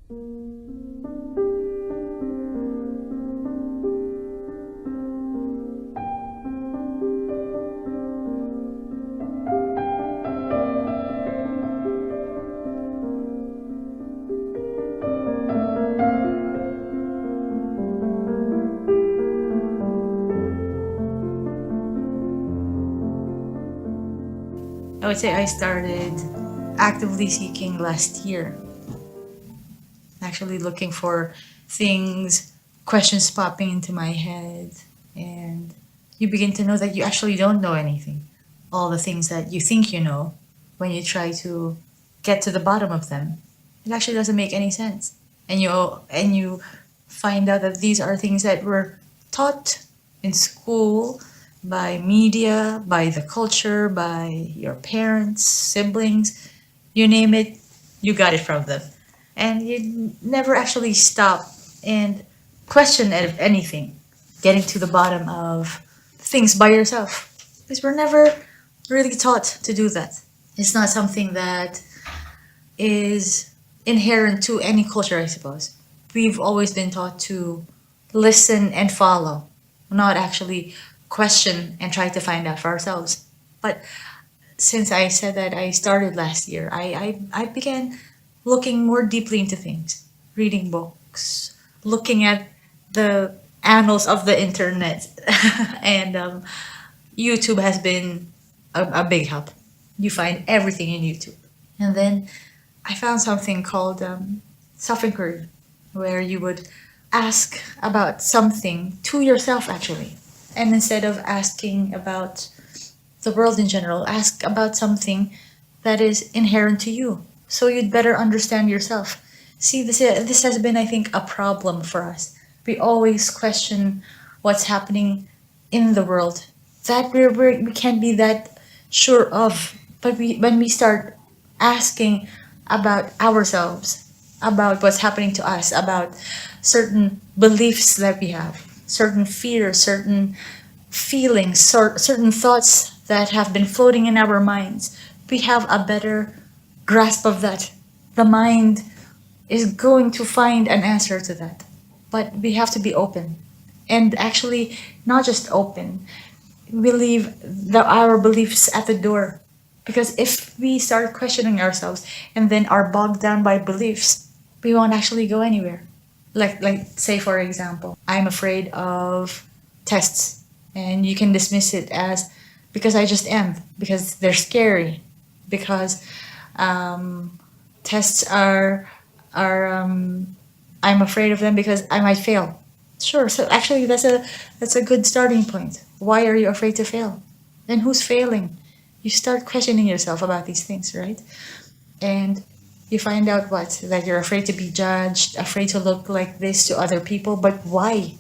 I would say I started actively seeking last year, actually looking for things, questions popping into my head, and you begin to know that you actually don't know anything. All the things that you think you know, when you try to get to the bottom of them, it actually doesn't make any sense. And you find out that these are things that were taught in school by media, by the culture, by your parents, siblings, you name it, you got it from them. And you never actually stop and question anything, getting to the bottom of things by yourself. Because we're never really taught to do that. It's not something that is inherent to any culture, I suppose. We've always been taught to listen and follow, not actually question and try to find out for ourselves. But since I said that I started last year, I began looking more deeply into things, reading books, looking at the annals of the internet, and YouTube has been a big help. You find everything in YouTube. And then I found something called self inquiry, where you would ask about something to yourself, actually. And instead of asking about the world in general, ask about something that is inherent to you. So you'd better understand yourself. See, this has been, I think, a problem for us. We always question what's happening in the world that we can't be that sure of. But when we start asking about ourselves, about what's happening to us, about certain beliefs that we have, certain fears, certain feelings, certain thoughts that have been floating in our minds, we have a better grasp of that. The mind is going to find an answer to that. But we have to be open. And actually, not just open, we leave our beliefs at the door. Because if we start questioning ourselves and then are bogged down by beliefs, we won't actually go anywhere. Like say for example, I'm afraid of tests, and you can dismiss it as because I just am, because they're scary, because tests are I'm afraid of them because I might fail. Sure. So actually, that's a good starting point. Why are you afraid to fail? And who's failing? You start questioning yourself about these things, right? And you find out that you're afraid to be judged, afraid to look like this to other people. But why?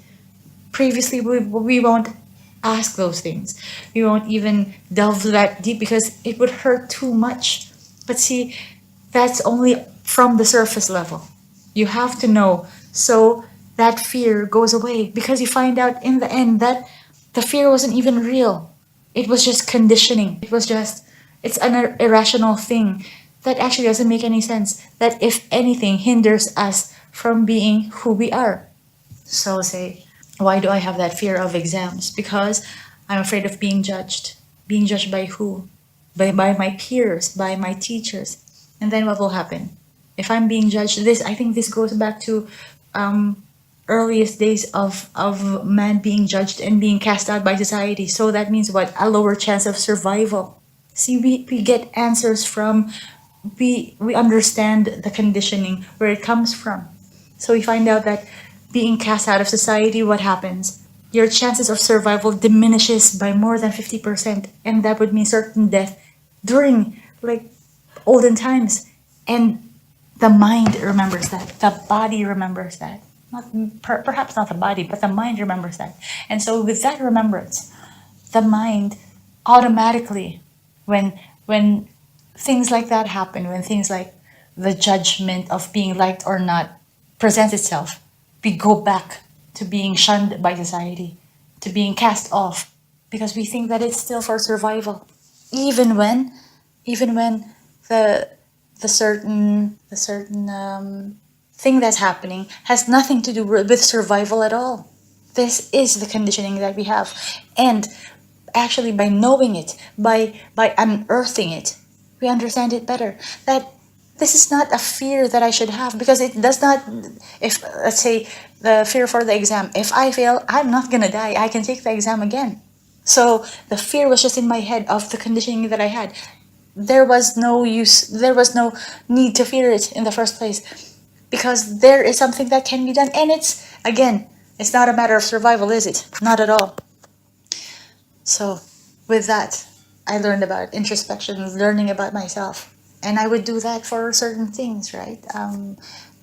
Previously, we won't ask those things. We won't even delve that deep because it would hurt too much. But see, that's only from the surface level. You have to know. So that fear goes away because you find out in the end that the fear wasn't even real. It was just conditioning. It's an irrational thing that actually doesn't make any sense. That, if anything, hinders us from being who we are. So, say, why do I have that fear of exams? Because I'm afraid of being judged. Being judged by who? By my peers, by my teachers. And then what will happen? If I'm being judged, I think this goes back to earliest days of man being judged and being cast out by society. So that means what? A lower chance of survival. See, we get answers from, we understand the conditioning, where it comes from. So we find out that being cast out of society, what happens? Your chances of survival diminishes by more than 50%. And that would mean certain death during like olden times. And the mind remembers that. The body remembers that. Not perhaps not the body, but the mind remembers that. And so with that remembrance, the mind automatically, when things like that happen, when things like the judgment of being liked or not presents itself, we go back to being shunned by society, to being cast off, because we think that it's still for survival, even when the certain thing that's happening has nothing to do with survival at all. This is the conditioning that we have. And actually, by knowing it, by unearthing it, we understand it better. That this is not a fear that I should have, because it does not. If, let's say, the fear for the exam, if I fail, I'm not gonna die. I can take the exam again. So the fear was just in my head of the conditioning that I had. There was no use, there was no need to fear it in the first place, because there is something that can be done. And it's, again, it's not a matter of survival, is it? Not at all. So with that, I learned about introspection, learning about myself. And I would do that for certain things, right?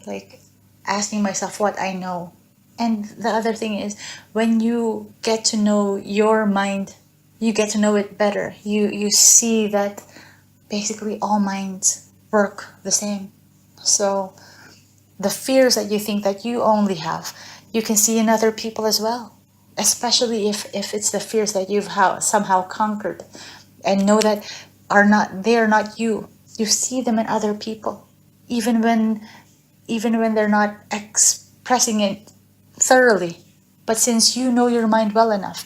Like asking myself what I know. And the other thing is, when you get to know your mind, you get to know it better. You see that basically all minds work the same. So the fears that you think that you only have, you can see in other people as well. Especially if it's the fears that you've somehow conquered, and know that they are not you. You see them in other people, even when they're not expressing it thoroughly. But since you know your mind well enough,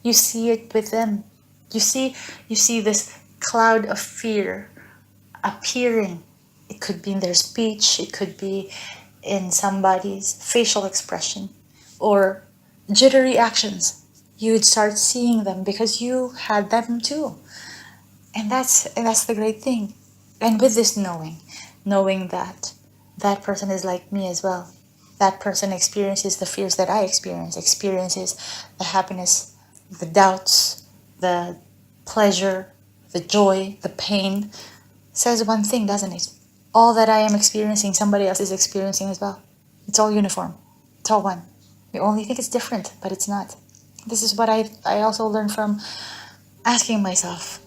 you see it with them. You see this cloud of fear appearing. It could be in their speech, it could be in somebody's facial expression, or jittery actions. You'd start seeing them because you had them too. And that's the great thing. And with this knowing that that person is like me as well. That person experiences the fears that I experiences the happiness, the doubts, the pleasure, the joy, the pain. Says one thing, doesn't it? All that I am experiencing, somebody else is experiencing as well. It's all uniform. It's all one. We only think it's different, but it's not. This is what I also learned from asking myself,